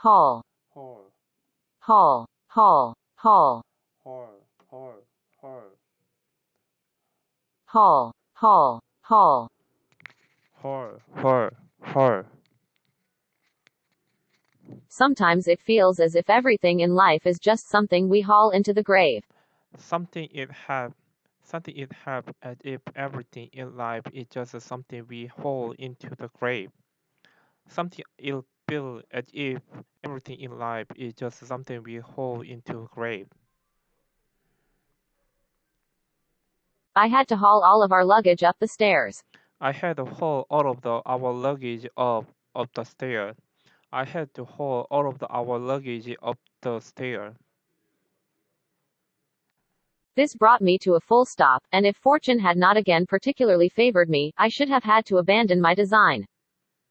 hall, hall, hall, hall, hall, hall, hall, hall, hall, hall, hall. hall, hall, hall. Sometimes it feels as if everything in life is just something we haul into the grave. Something it have as if everything in life is just something we haul into the grave. Something it feel as if everything in life is just something we haul into the grave. I had to haul all of our luggage up the stairs. I had to haul all of our luggage up the stair. I had to haul all of our luggage up the stair. This brought me to a full stop, and if fortune had not again particularly favored me, I should have had to abandon my design.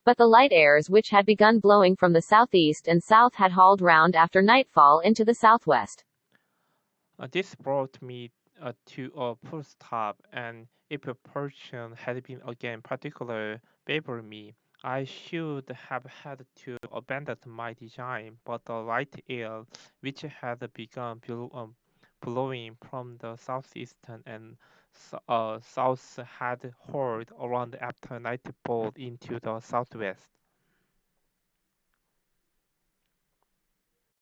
But the light airs which had begun blowing from the southeast and south had hauled round after nightfall into the southwest. This brought me to a full stop, and if a person had been again particularly favoring me, I should have had to abandon my design. But the light air, which had begun blowing from the southeastern and south, had hurled around after nightfall into the southwest.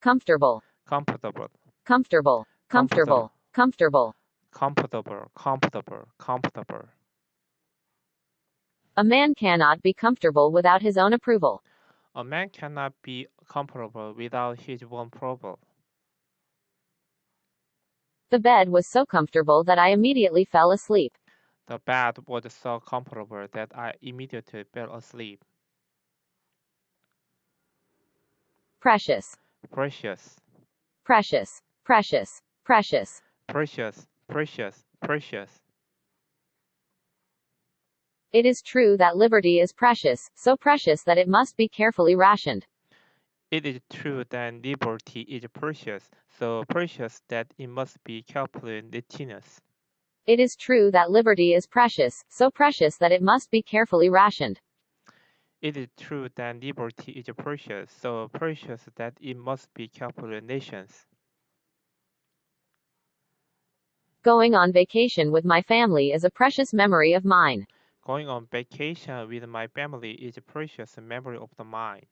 Comfortable, Comfortable, comfortable, comfortable, comfortable. comfortable, comfortable, comfortable. A man cannot be comfortable without his own approval. A man cannot be comfortable without his own approval. The bed was so comfortable that I immediately fell asleep. The bed was so comfortable that I immediately fell asleep. Precious, Precious, precious, precious, precious. precious, precious, precious. It is true that liberty is precious, so precious that it must be carefully rationed. It is true that liberty is precious, so precious that it must be carefully retained. It is true that liberty is precious, so precious that it must be carefully rationed. It is true that liberty is precious, so precious that it must be carefully rationed. Going on vacation with my family is a precious memory of mine. Going on vacation with my family is a precious memory of the mine.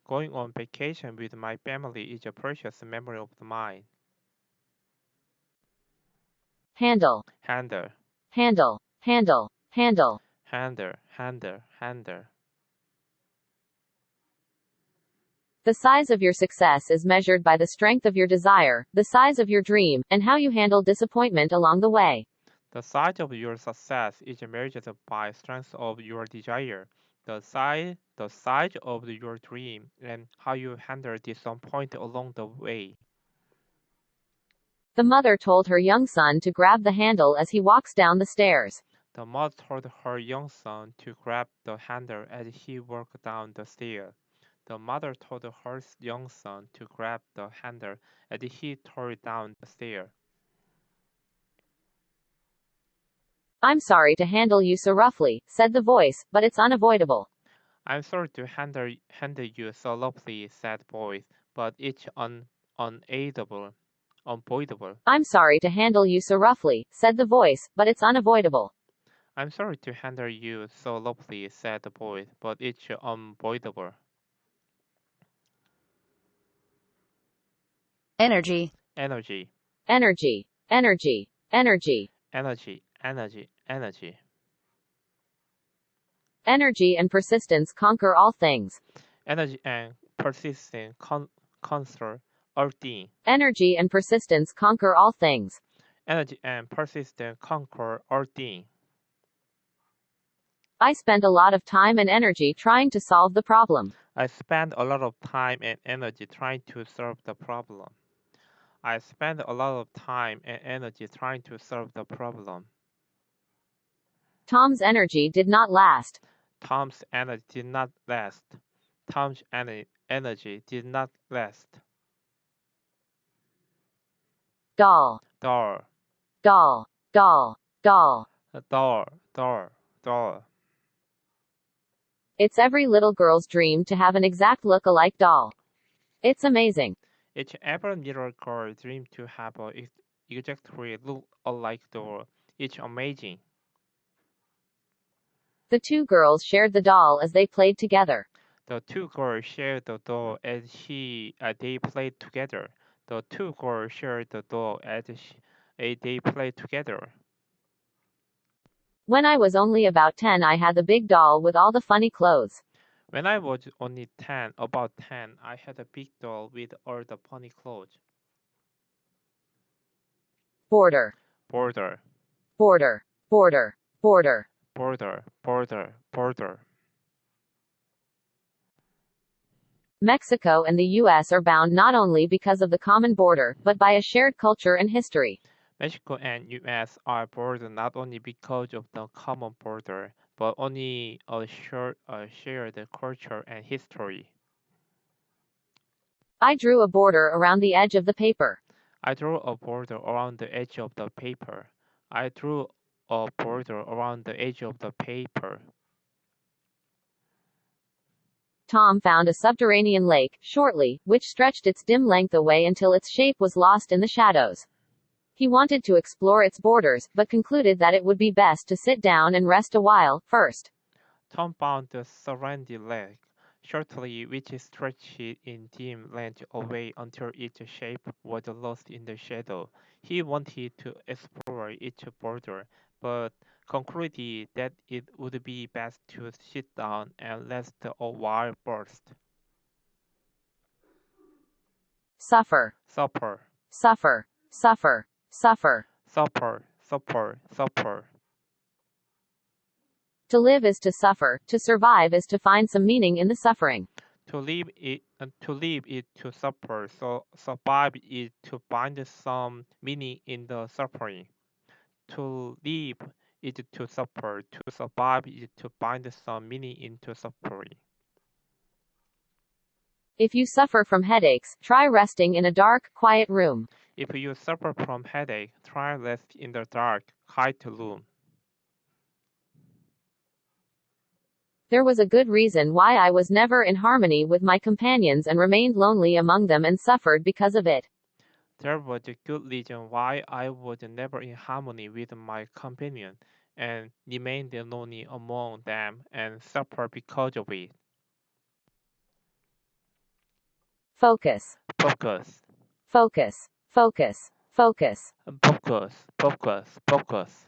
Going on vacation with my family is a precious memory of the mine. Handle, Handle, handle, handle, handle. handle, handle, handle. The size of your success is measured by the strength of your desire, the size of your dream, and how you handle disappointment along the way. The size of your success is measured by strength of your desire, the size of your dream, and how you handle disappointment along the way. The mother told her young son to grab the handle as he walks down the stairs. The mother told her young son to grab the handle as he walked down the stairs. The mother told her young son to grab the handle as he tore down the stairs. I'm sorry to handle you so roughly, said the voice, but it's unavoidable. I'm sorry to handle you so roughly, said the voice, but it's unavoidable. I'm sorry to handle you so roughly, said the voice, but it's unavoidable. I'm sorry to handle you so roughly, said the voice, but it's unavoidable. Energy, Energy, energy, energy, energy. energy, energy, energy. Energy and persistence conquer all things. Energy and persistence conquer all things. Energy and persistence conquer all things. Energy and persistence conquer all things. I spent a lot of time and energy trying to solve the problem. I spent a lot of time and energy trying to solve the problem. I spent a lot of time and energy trying to solve the problem. Tom's energy did not last. Tom's energy did not last. Tom's energy did not last. Doll, Door, doll, doll, doll. door, door, door. It's every little girl's dream to have an exact look-alike doll. It's amazing. Each every little girl dreamed to have a exactly look alike doll. It's amazing. The two girls shared the doll as they played together. The two girls shared the doll as they played together. The two girls shared the doll as they played together. When I was only about 10, I had the big doll with all the funny clothes. When I was only 10, about 10, I had a big doll with all the funny clothes. Border, Border, border, border, border. border, border, border. Mexico and the U.S. are bound not only because of the common border, but by a shared culture and history. Mexico and US are bordered not only because of the common border, but only a shared culture and history. I drew a border around the edge of the paper. I drew a border around the edge of the paper. I drew a border around the edge of the paper. Tom found a subterranean lake, shortly, which stretched its dim length away until its shape was lost in the shadows. He wanted to explore its borders, but concluded that it would be best to sit down and rest a while, first. Tom found the surrounding lake, shortly which stretched in dim length away until its shape was lost in the shadow. He wanted to explore its border, but concluded that it would be best to sit down and rest a while first. Suffer, Supper, suffer, suffer, suffer. supper, supper, supper. To live is to suffer, to survive is to find some meaning in the suffering. To live it to suffer, so survive it to find some meaning in the suffering. To live is to suffer, to survive is to find some meaning into suffering. If you suffer from headaches, try resting in a dark, quiet room. If you suffer from headache, try rest in the dark, quiet room. There was a good reason why I was never in harmony with my companions and remained lonely among them and suffered because of it. There was a good reason why I was never in harmony with my companion and remained lonely among them and suffered because of it. Focus, Focus, focus, focus, focus. focus, focus, focus.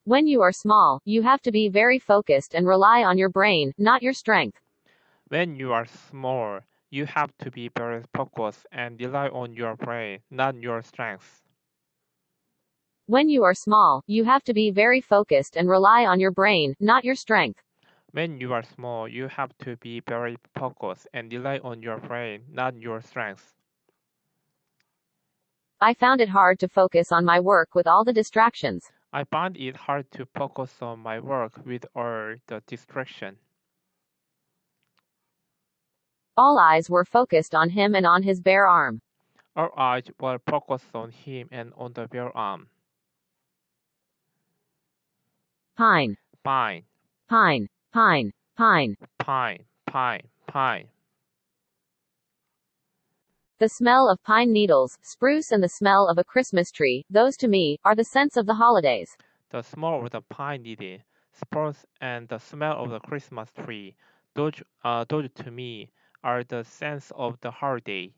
When you are small, you have to be very focused and rely on your brain, not your strength. When you are small, you have to be very focused and rely on your brain, not your strength. When you are small, you have to be very focused and rely on your brain, not your strength. When you are small, you have to be very focused and rely on your brain, not your strength. I found it hard to focus on my work with all the distractions. I find it hard to focus on my work with all the distraction. All eyes were focused on him and on his bare arm. Our eyes were focused on him and on the bare arm. Pine, Pine, pine, pine, pine. pine, pine, pine. The smell of pine needles, spruce and the smell of a Christmas tree, those to me, are the scents of the holidays. The smell of the pine needle, spruce, and the smell of the Christmas tree, those to me are the sense of the holiday.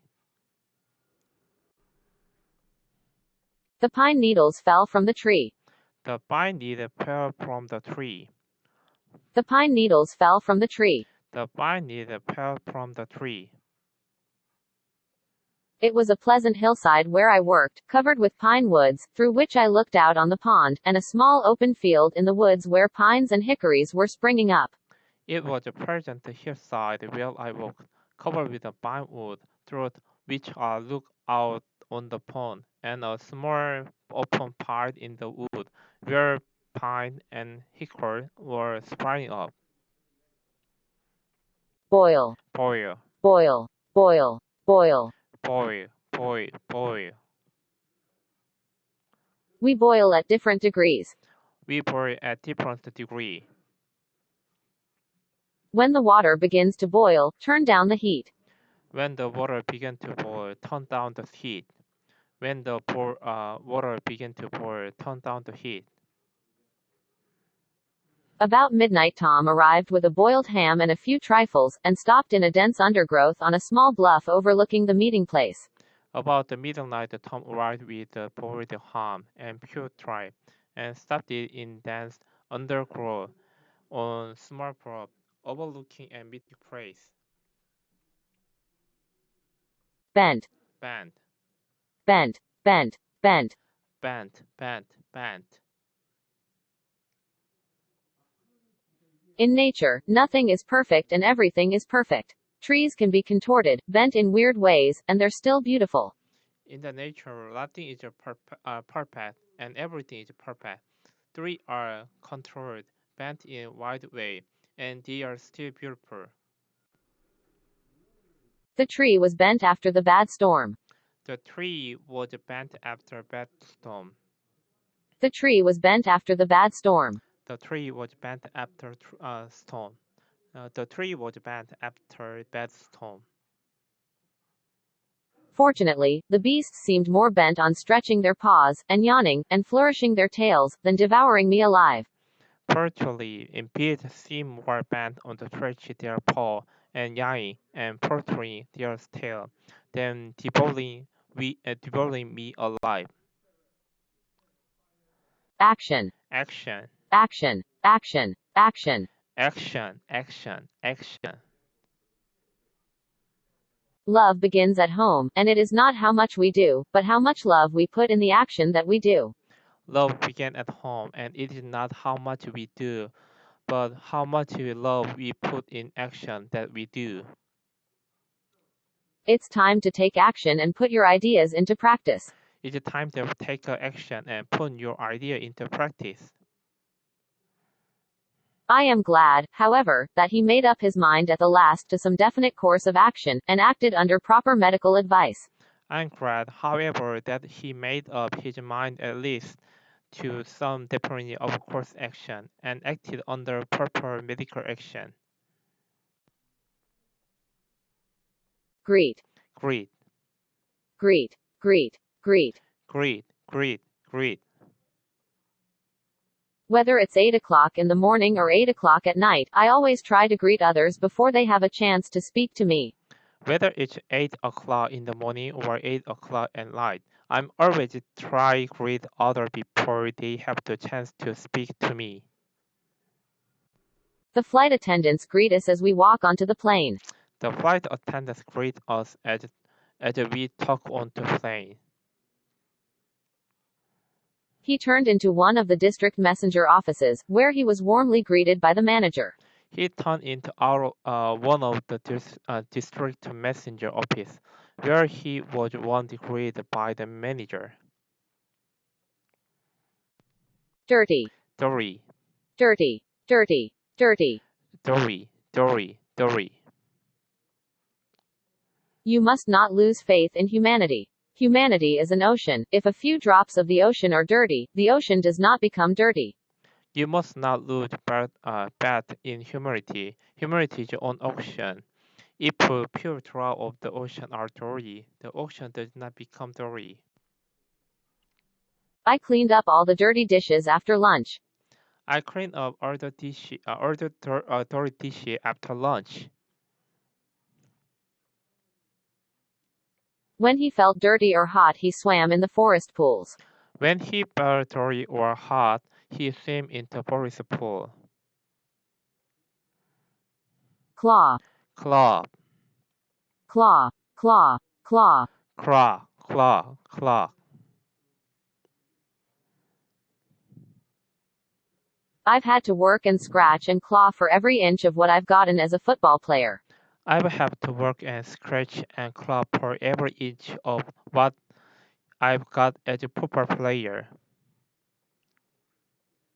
The pine needles fell from the tree. The pine needle fell from the tree. The pine needles fell from the tree. The pine needle fell from the tree. It was a pleasant hillside where I worked, covered with pine woods, through which I looked out on the pond, and a small open field in the woods where pines and hickories were springing up. It was a pleasant hillside where I walked, covered with a pine wood, through which I looked out on the pond, and a small open part in the wood where pine and hickory were springing up. Boil, Boil, boil, boil, boil. boil, boil, boil. We boil at different degrees. We boil at different degree. When the water begins to boil, turn down the heat. When the water begins to boil, turn down the heat. When the water begins to boil, turn down the heat. About midnight Tom arrived with a boiled ham and a few trifles, and stopped in a dense undergrowth on a small bluff overlooking the meeting place. About the midnight, Tom arrived with the boiled ham and pure tripe, and stopped it in dense undergrowth on small bluff overlooking a meeting place. Bent, Bend, bent, bent, bent. bent, bent, bent. In nature, nothing is perfect and everything is perfect. Trees can be contorted, bent in weird ways, and they're still beautiful. In the nature, nothing is perfect and everything is perfect. Trees are controlled, bent in wide way, and they are still beautiful. The tree was bent after the bad storm. The tree was bent after a bad storm. The tree was bent after the bad storm. The tree was bent after storm. The tree was bent after bad storm. Fortunately, the beasts seemed more bent on stretching their paws, and yawning, and flourishing their tails, than devouring me alive. Virtually, beasts seem more bent on the stretching their paw and yawning and protruding their tail than devouring me alive. Action. Action, Action. Action. Action. action, action, action. Love begins at home, and it is not how much we do, but how much love we put in the action that we do. Love begins at home, and it is not how much we do, but how much love we put in action that we do. It's time to take action and put your ideas into practice. It's time to take action and put your idea into practice. I am glad, however, that he made up his mind at the last to some definite course of action, and acted under proper medical advice. I'm glad, however, that he made up his mind at least to some definite of course action and acted under proper medical action. Greet. Great, Greet. Greet. Greet. great, great, great. Whether it's 8 o'clock in the morning or 8 o'clock at night, I always try to greet others before they have a chance to speak to me. Whether it's 8 o'clock in the morning or 8 o'clock at night, I'm always try greet others before they have the chance to speak to me. The flight attendants greet us as we walk onto the plane. The flight attendants greet us as we talk on the plane. He turned into one of the district messenger offices, where he was warmly greeted by the manager. He turned into one of the district messenger office, where he was once greeted by the manager. Dirty. Dirty, Dirty. Dirty. Dirty. dirty, dirty, dirty. You must not lose faith in humanity. Humanity is an ocean. If a few drops of the ocean are dirty, the ocean does not become dirty. You must not lose faith in humanity. Humanity is an ocean. If a pure drop of the ocean are dirty, the ocean does not become dirty. I cleaned up all the dirty dishes after lunch. I clean up all the dirty dishes after lunch. When he felt dirty or hot, he swam in the forest pools. When he felt dirty or hot, he swam into forest pool. Claw. Claw, Claw. Claw. Claw. claw, claw, claw. I've had to work and scratch and claw for every inch of what I've gotten as a football player. I will have to work and scratch and claw for every inch of what I've got as a football player.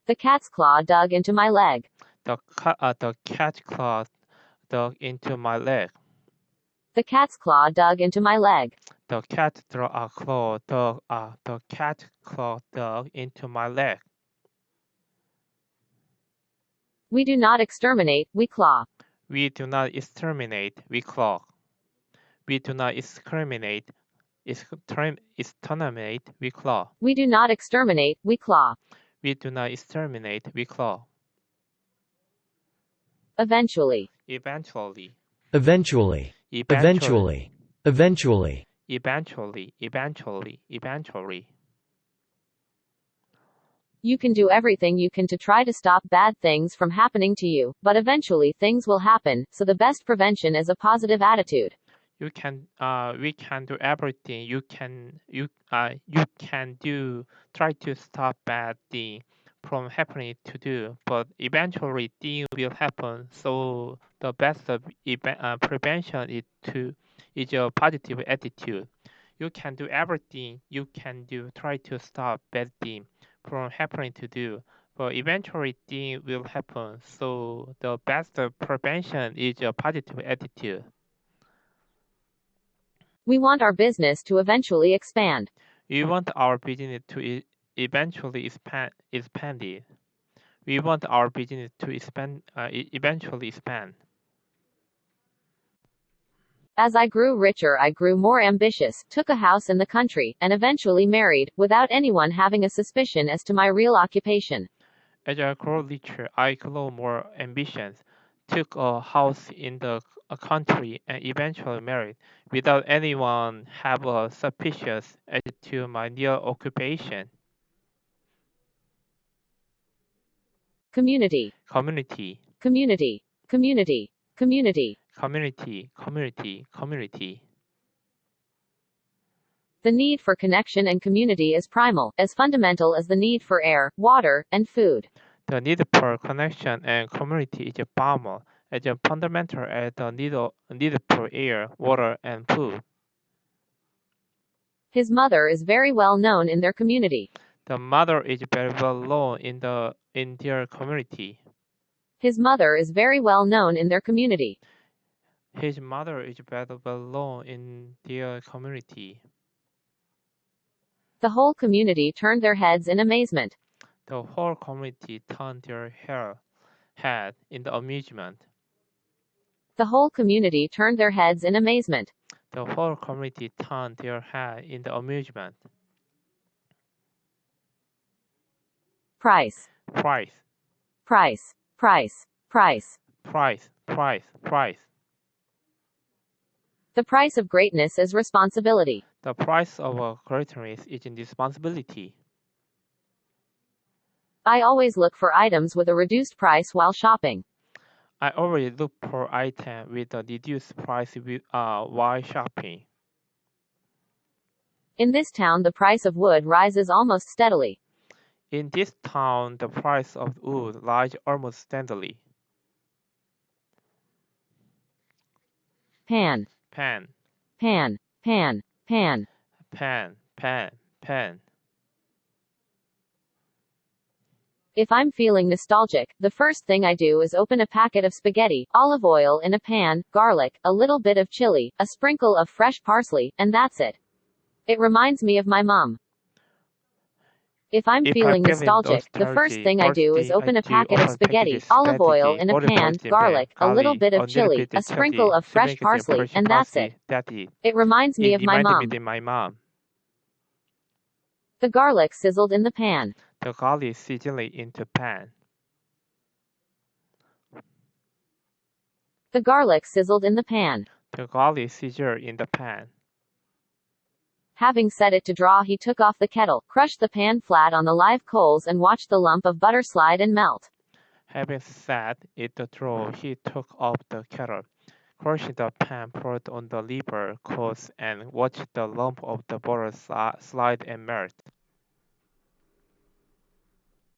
The cat's claw dug into my leg. The cat claw dug into my leg. The cat's claw dug into my leg. The cat claw dug into my leg. We do not exterminate, we claw. We do not exterminate, we claw. We do not exterminate, exterminate, we claw. We do not exterminate, we claw. We do not exterminate, we claw. Eventually. Eventually. Eventually. Eventually. Eventually. Eventually. Eventually. Eventually. You can do everything you can to try to stop bad things from happening to you, but eventually things will happen, so the best prevention is a positive attitude. We can do everything you can do, try to stop bad thing from happening to do, but eventually thing will happen, so the best prevention is a positive attitude. You can do everything you can do, try to stop bad thing from happening to do, but eventually thing will happen, so the best prevention is a positive attitude. We want our business to eventually expand. We want our business to eventually expanded. We want our business to eventually expand. As I grew richer, I grew more ambitious, took a house in the country, and eventually married, without anyone having a suspicion as to my real occupation. As I grew richer, I grew more ambitious, took a house in the country, and eventually married, without anyone have a suspicious as to my real occupation. Community. Community. Community. Community. Community. Community. Community. Community. The need for connection and community is primal, as fundamental as the need for air, water, and food. The need for connection and community is primal, as fundamental as the need for air, water, and food. His mother is very well known in their community. The mother is very well known in their community. His mother is very well known in their community. His mother is very well known in their community. The whole community turned their heads in amazement. The whole community turned their head in the amusement. The whole community turned their heads in amazement. The whole community turned their head in the amusement. Price. Price. Price. Price. Price. Price. Price. Price. The price of greatness is responsibility. The price of greatness is responsibility. I always look for items with a reduced price while shopping. I always look for items with a reduced price while shopping. In this town, the price of wood rises almost steadily. In this town, the price of wood rises almost steadily. Pan. Pen. Pan. Pan. Pan. Pen. Pen. Pen. If I'm feeling nostalgic, the first thing I do is open a packet of spaghetti, olive oil in a pan, garlic, a little bit of chili, a sprinkle of fresh parsley, and that's it. It reminds me of my mom. If I'm feeling nostalgic, the first thing I do is open a packet of spaghetti, olive oil in a pan, garlic, a little bit of chili, a sprinkle of fresh parsley, and that's it. It reminds me of my mom. The garlic sizzled in the pan. The garlic sizzling in the pan. The garlic sizzled in the pan. The garlic sizzled in the pan. Having set it to draw, he took off the kettle, crushed the pan flat on the live coals, and watched the lump of butter slide and melt. Having set it to draw, he took off the kettle, crushed the pan flat on the live coals, and watched the lump of the butter slide and melt.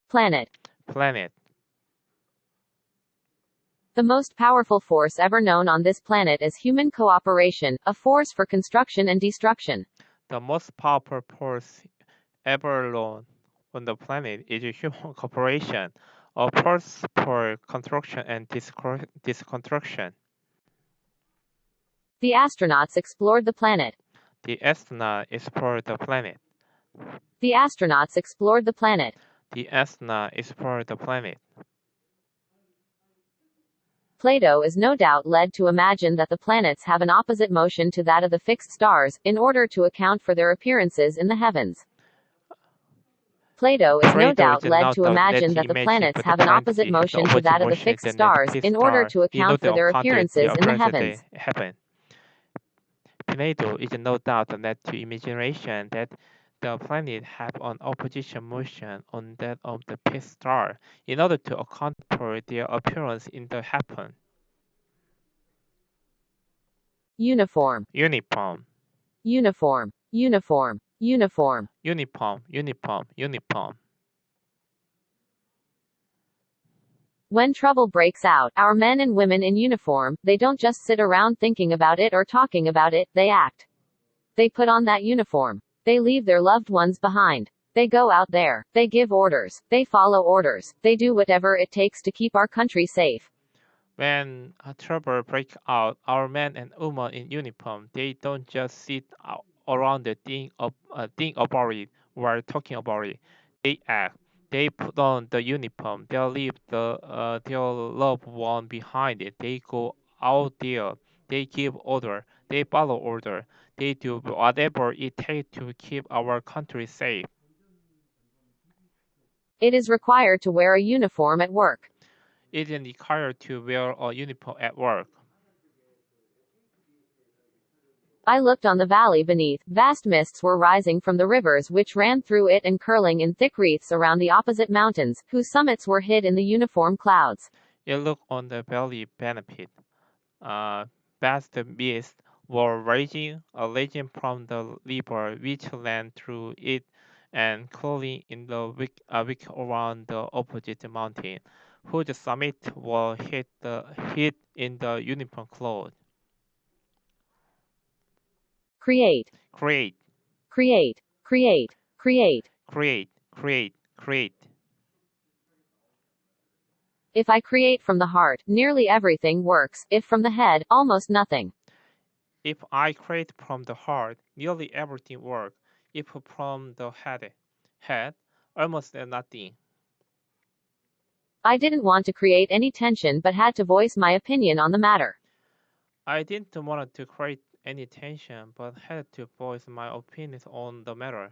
Planet. Planet. The most powerful force ever known on this planet is human cooperation, a force for construction and destruction. The most powerful force ever known on the planet is human cooperation, a force for construction and destruction. The astronauts explored the planet. The astronaut explored the planet. The astronauts explored the planet. The astronaut explored the planet. Plato is no doubt led to imagine that the planets have an opposite motion to that of the fixed stars, in order to account for their appearances in the heavens. Plato is no Plato doubt is led not to the imagine net that the imagine, planets but the have an planets opposite have the motion to opposite that of the motion fixed than the stars, fixed in order star, to in account order for to their account for appearances their in the appearances heavens. in heaven. Plato is no doubt led to imagination that the planet have an opposition motion on that of the fixed star, in order to account for their appearance in the heaven. Uniform. Uniform, Uniform. Uniform. Uniform. uniform, uniform, uniform. When trouble breaks out, our men and women in uniform, they don't just sit around thinking about it or talking about it, they act. They put on that uniform. They leave their loved ones behind. They go out there. They give orders. They follow orders. They do whatever it takes to keep our country safe. When trouble breaks out, our men and women in uniform, they don't just sit around the think about it or talking about it. They act. They put on the uniform. They leave their loved one behind it. They go out there. They give order. They follow order. They do whatever it takes to keep our country safe. It is required to wear a uniform at work. It is required to wear a uniform at work. I looked on the valley beneath. Vast mists were rising from the rivers which ran through it and curling in thick wreaths around the opposite mountains, whose summits were hid in the uniform clouds. It looked on the valley benefit. Vast mists were raging from the river which ran through it and curling in the wick around the opposite mountain, whose summit were hid in the uniform cloud. Create. Create, Create. Create. Create. create, create, create. If I create from the heart, nearly everything works. If from the head, almost nothing. If I create from the heart, nearly everything works. If from the head, almost nothing. I didn't want to create any tension but had to voice my opinion on the matter. I didn't want to create any tension, but had to voice my opinions on the matter.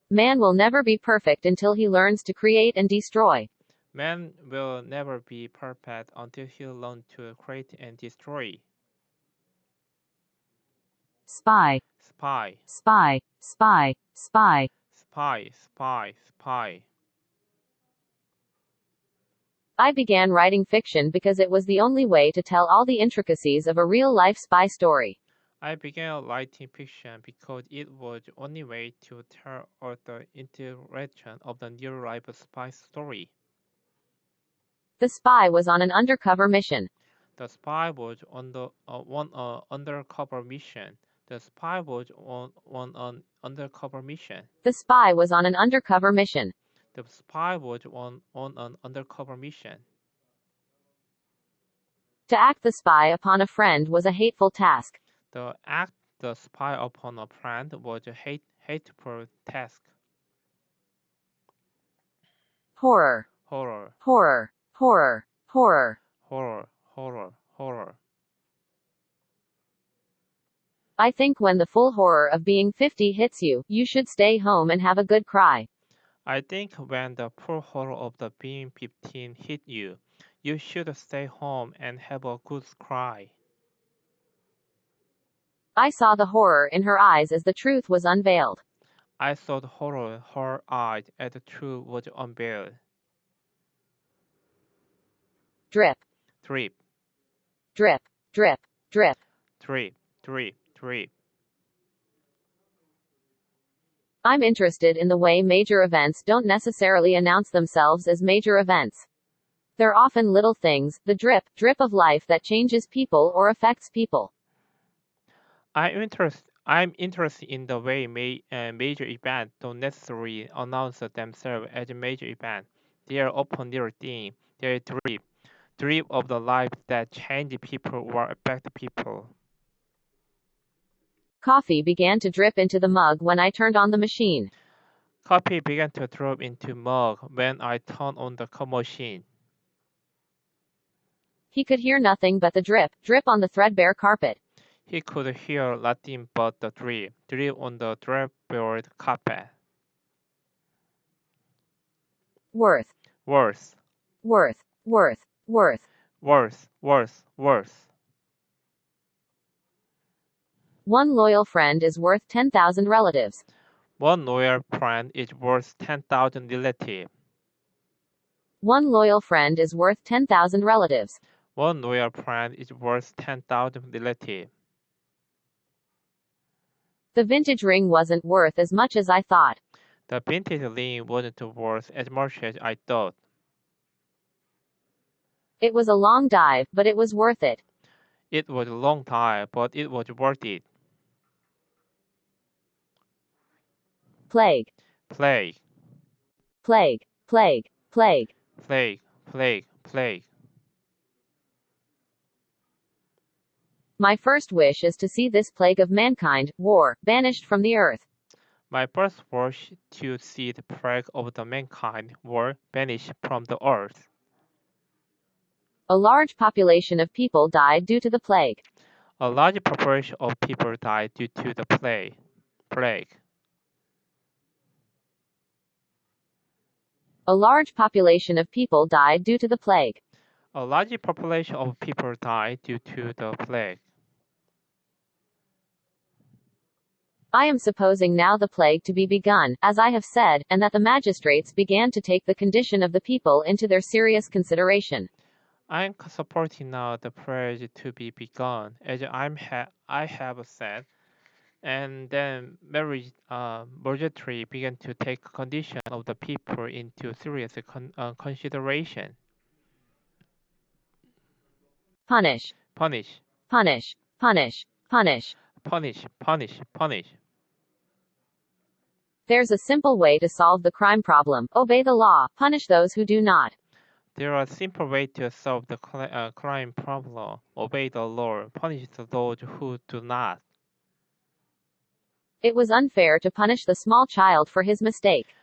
Man will never be perfect until he learns to create and destroy. Man will never be perfect until he learns to create and destroy. Spy. Spy, Spy. Spy. Spy. spy, spy, spy. I began writing fiction because it was the only way to tell all the intricacies of a real-life spy story. I began writing fiction because it was the only way to tell all the interaction of the real-life spy story. The spy was on an undercover mission. The spy was on one undercover mission. The spy was on an undercover mission. The spy was on an undercover mission. The spy was on an undercover mission. To act the spy upon a friend was a hateful task. The act the spy upon a friend was a hateful task. Horror. Horror, Horror. Horror. Horror. horror, horror, horror. I think when the full horror of being 50 hits you, you should stay home and have a good cry. I think when the full horror of the being 15 hit you, you should stay home and have a good cry. I saw the horror in her eyes as the truth was unveiled. I saw the horror in her eyes as the truth was unveiled. Drip. Drip, Drip. Drip. Drip. drip, drip, drip. I'm interested in the way major events don't necessarily announce themselves as major events. They're often little things, the drip, drip of life that changes people or affects people. I'm interested in the way major events don't necessarily announce themselves as a major event. They are often little things. They are drip of the life that change people or affect people. Coffee began to drip into the mug when I turned on the machine. Coffee began to drop into mug when I turned on the machine. He could hear nothing but the drip, drip on the threadbare carpet. He could hear nothing but the drip, drip on the threadbare carpet. Worth, Worse, worth, worth, worth. worse, worse, worse. One loyal friend is worth 10,000 relatives. One loyal friend is worth 10,000 relatives. One loyal friend is worth 10,000 relatives. One loyal friend is worth 10,000 relatives. The vintage ring wasn't worth as much as I thought. The vintage ring wasn't worth as much as I thought. It was a long dive, but it was worth it. It was a long time, but it was worth it. Plague, Plague, plague, plague, plague. plague, plague, plague. My first wish is to see this plague of mankind, war, banished from the earth. My first wish to see the plague of the mankind war banished from the earth. A large population of people died due to the plague. A large proportion of people died due to the plague. A large population of people died due to the plague. A large population of people died due to the plague. I am supposing now the plague to be begun, as I have said, and that the magistrates began to take the condition of the people into their serious consideration. I am supporting now the plague to be begun, as I have said, and then magistrate began to take condition of the people into serious consideration. Punish, Punish, punish, punish, punish. punish, punish, punish. There's a simple way to solve the crime problem. Obey the law, punish those who do not. There are simple ways to solve the crime problem. Obey the law, punish those who do not. It was unfair to punish the small child for his mistake.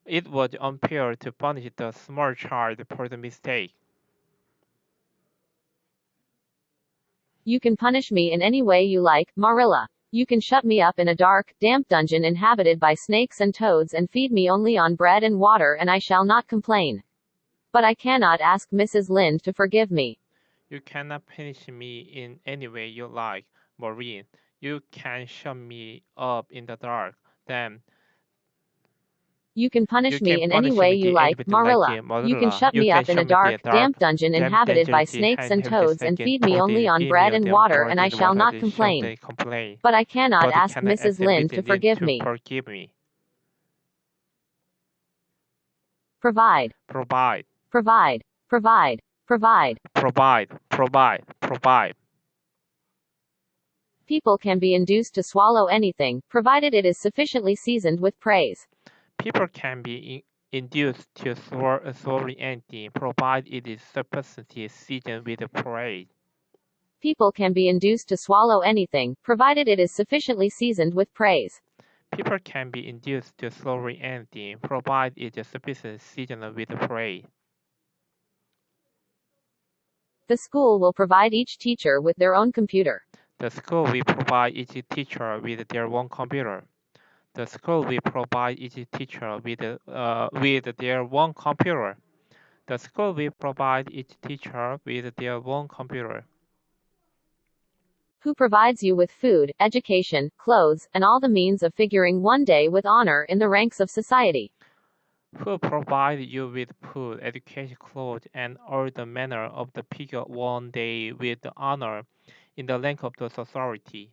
It was unfair to punish the small child for the mistake. You can punish me in any way you like, Marilla. You can shut me up in a dark, damp dungeon inhabited by snakes and toads and feed me only on bread and water and I shall not complain. But I cannot ask Mrs. Lynde to forgive me. You cannot punish me in any way you like, Maureen. You can shut me up in the dark. Then You can punish you me can in any punish way me you in like, anything like Marilla. Marilla. You can shut You me can up in shut a me in dark, a dark, damp dungeon damp inhabited by dungeon snakes and inhabited toads by and snakes feed and me toads only and on feed bread me and only on water bread and I and shall water not and shall complain. not complain. But I cannot But I ask cannot Mrs. ask Lynde to Mrs. Lynde forgive to me. forgive me. Provide, Provide, provide, provide, provide. provide, provide, provide. People can be induced to swallow anything, provided it is sufficiently seasoned with praise. People can be induced to swallow anything, provided it is sufficiently seasoned with praise. People can be induced to swallow anything, provided it is sufficiently seasoned with praise. People can be induced to swallow anything, provided it is sufficiently seasoned with praise. The school will provide each teacher with their own computer. The school will provide each teacher with their own computer. The school will provide each teacher with their own computer. The school will provide each teacher with their own computer. Who provides you with food, education, clothes, and all the means of figuring one day with honor in the ranks of society. Who provide you with food, education, clothes, and all the manner of the figure one day with honor in the rank of the society.